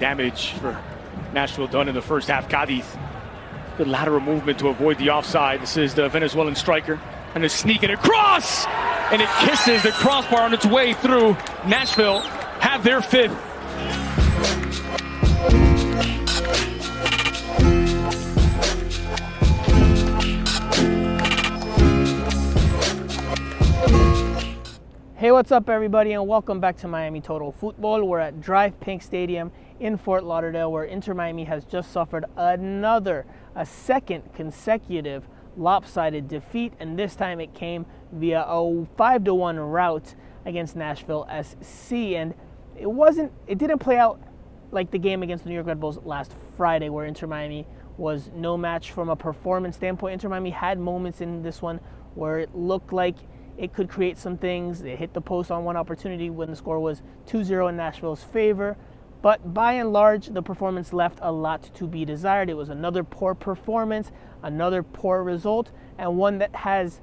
Damage for Nashville done in the first half. Cadiz, good lateral movement to avoid the offside. This is the Venezuelan striker, and a sneaking across, and it kisses the crossbar on its way through. Nashville have their fifth. Hey, what's up everybody, and welcome back to Miami Total Futbol. We're at Drive Pink Stadium in Fort Lauderdale, where Inter Miami has just suffered a second consecutive lopsided defeat, and this time it came via a 5-1 rout against Nashville SC. And it didn't play out like the game against the New York Red Bulls last Friday, where Inter Miami was no match from a performance standpoint. Inter Miami had moments in this one where it looked like it could create some things. It hit the post on one opportunity when the score was 2-0 in Nashville's favor. But by and large, the performance left a lot to be desired. It was another poor performance, another poor result, and one that has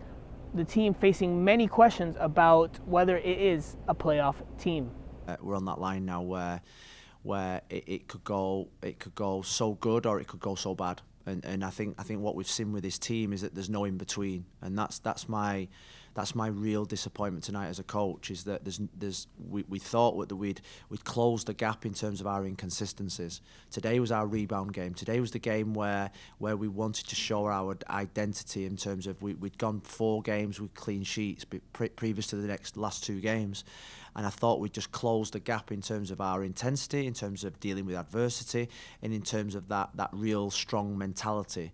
the team facing many questions about whether it is a playoff team. We're on that line now where it could go so good or it could go so bad. And I think what we've seen with this team is that there's no in between, and that's my real disappointment tonight as a coach, is that we thought that we'd closed the gap in terms of our inconsistencies. Today was our rebound game. Today was the game where we wanted to show our identity in terms of we'd gone 4 games with clean sheets previous to the last 2 games. And I thought we'd just close the gap in terms of our intensity, in terms of dealing with adversity, and in terms of that real strong mentality.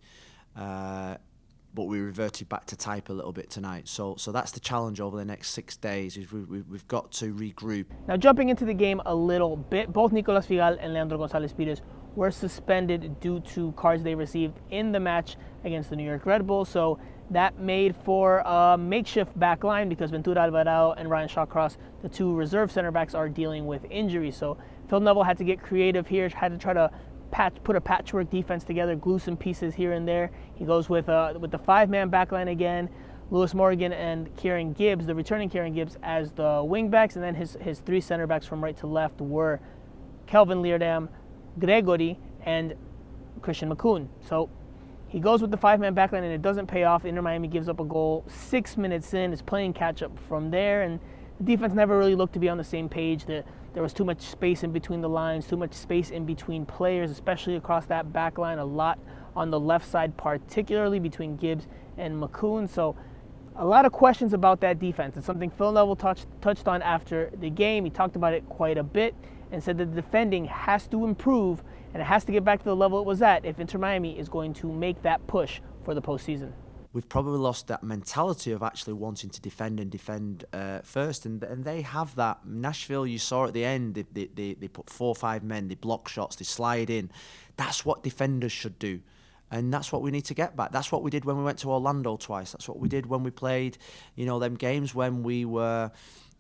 But we reverted back to type a little bit tonight. So that's the challenge over the next 6 days. Is we've got to regroup. Now, jumping into the game a little bit, both Nicolas Figal and Leandro Gonzalez Pires were suspended due to cards they received in the match against the New York Red Bulls. So that made for a makeshift back line, because Ventura Alvarado and Ryan Shawcross, the 2 reserve center backs, are dealing with injuries. So Phil Neville had to get creative here, had to try to put a patchwork defense together, glue some pieces here and there. He goes with the 5-man backline again, Lewis Morgan and Kieran Gibbs, the returning Kieran Gibbs, as the wing backs, and then his 3 center backs from right to left were Kelvin Leerdam, Gregory, and Christian McCoon. So he goes with the 5-man backline, and it doesn't pay off. Inter Miami gives up a goal 6 minutes in. It's playing catch-up from there, and the defense never really looked to be on the same page. There was too much space in between the lines, too much space in between players, especially across that back line, a lot on the left side, particularly between Gibbs and McCoon. So a lot of questions about that defense. It's something Phil Neville touched on after the game. He talked about it quite a bit and said that the defending has to improve, and it has to get back to the level it was at if Inter Miami is going to make that push for the postseason. We've probably lost that mentality of actually wanting to defend first, and they have that. Nashville, you saw at the end, they put 4 or 5 men, they block shots, they slide in. That's what defenders should do, and that's what we need to get back. That's what we did when we went to Orlando twice. That's what we did when we played, them games when we were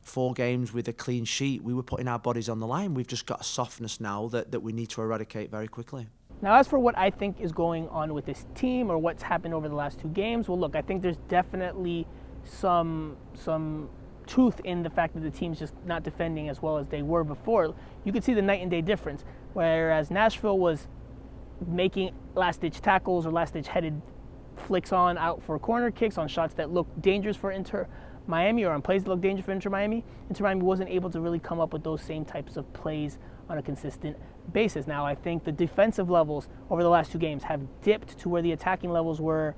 4 games with a clean sheet. We were putting our bodies on the line. We've just got a softness now that we need to eradicate very quickly. Now, as for what I think is going on with this team, or what's happened over the last 2 games, well, look, I think there's definitely some truth in the fact that the team's just not defending as well as they were before. You could see the night and day difference. Whereas Nashville was making last-ditch tackles or last-ditch headed flicks out for corner kicks on shots that looked dangerous for Inter Miami, or on plays that looked dangerous for Inter Miami wasn't able to really come up with those same types of plays on a consistent basis. Now, I think the defensive levels over the last 2 games have dipped to where the attacking levels were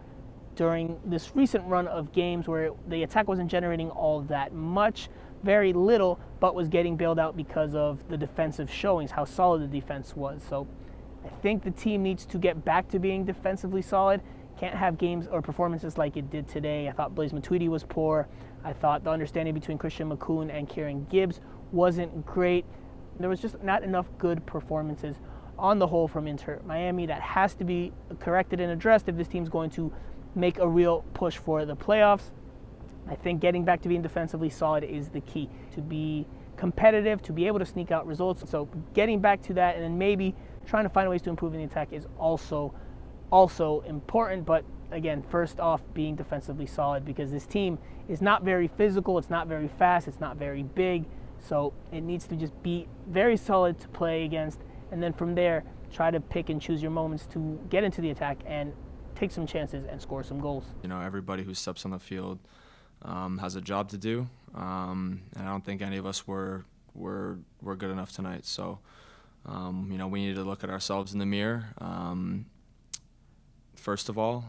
during this recent run of games, where the attack wasn't generating all that much, very little, but was getting bailed out because of the defensive showings, how solid the defense was. So I think the team needs to get back to being defensively solid. Can't have games or performances like it did today. I thought Blaise Matuidi was poor. I thought the understanding between Christian McCoon and Kieran Gibbs wasn't great. There was just not enough good performances on the whole from Inter Miami. That has to be corrected and addressed if this team's going to make a real push for the playoffs. I think getting back to being defensively solid is the key to be competitive, to be able to sneak out results. So getting back to that, and then maybe trying to find ways to improve in the attack is also important. But again, first off, being defensively solid, because this team is not very physical, it's not very fast, it's not very big. So it needs to just be very solid to play against and then from there, try to pick and choose your moments to get into the attack and take some chances and score some goals. You know, everybody who steps on the field has a job to do, and I don't think any of us were good enough tonight. So, you know, we need to look at ourselves in the mirror. First of all,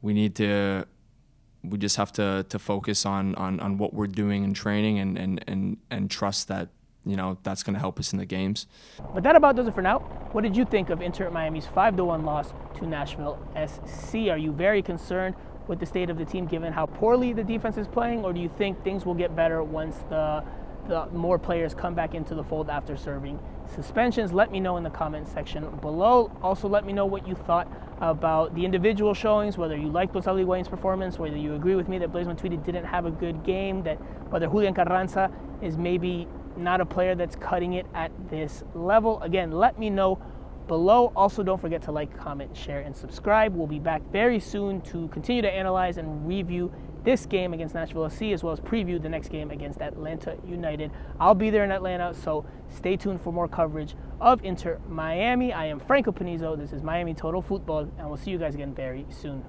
we just have to focus on what we're doing in training and trust that, you know, that's going to help us in the games. But that about does it for now. What did you think of Inter Miami's 5-1 loss to Nashville SC? Are you very concerned with the state of the team given how poorly the defense is playing, or do you think things will get better once the more players come back into the fold after serving suspensions? Let me know in the comment section below. Also, let me know what you thought about the individual showings, whether you liked Jose Higuain's performance, whether you agree with me that Blaise Matuidi didn't have a good game, that whether Julian Carranza is maybe not a player that's cutting it at this level. Again, let me know below. Also, don't forget to like, comment, share, and subscribe. We'll be back very soon to continue to analyze and review this game against Nashville SC, as well as preview the next game against Atlanta United. I'll be there in Atlanta, so stay tuned for more coverage of Inter Miami. I am Franco PANIZO. This is Miami Total Futbol, and we'll see you guys again very soon.